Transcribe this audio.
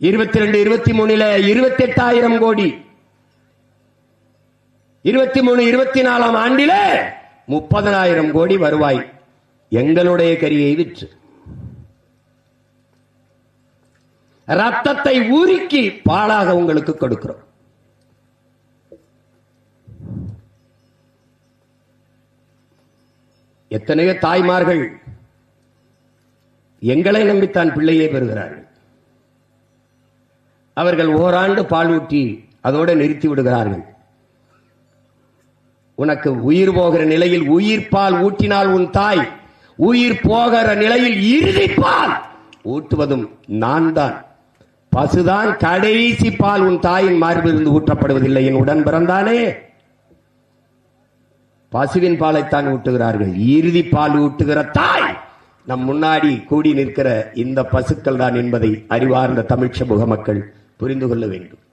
22, 23 28,000 கோடி, 23, 24 ஆண்டிலே 30,000 கோடி வருவாய் எங்களுடைய கரியை விற்று ரத்தத்தை ஊருக்கி பாலாக உங்களுக்கு கொடுக்கிறோம். எத்தனையோ தாய்மார்கள் எங்களை நம்பித்தான் பிள்ளையை பெறுகிறார்கள். அவர்கள் ஓராண்டு பால் ஊட்டி அதோடு நிறுத்தி விடுகிறார்கள். உனக்கு உயிர் போகிற நிலையில் உயிர் பால் ஊட்டினால் உன் தாய், உயிர் போகிற நிலையில் இறுதி பால் ஊட்டுவதும் நான் தான். பசுதான் கடைசி பால் உன் தாயின் மார்பிலிருந்து ஊற்றப்படுவதில்லை. என் உடன் பிறந்தானே பசுவின் பாலைத்தான் ஊட்டுகிறார்கள். இறுதி பால் ஊட்டுகிற தாய் நம் முன்னாடி கூடி நிற்கிற இந்த பசுக்கள் தான் என்பதை அறிவார்ந்த தமிழ் சமூக மக்கள் புரிந்து கொள்ள வேண்டும்.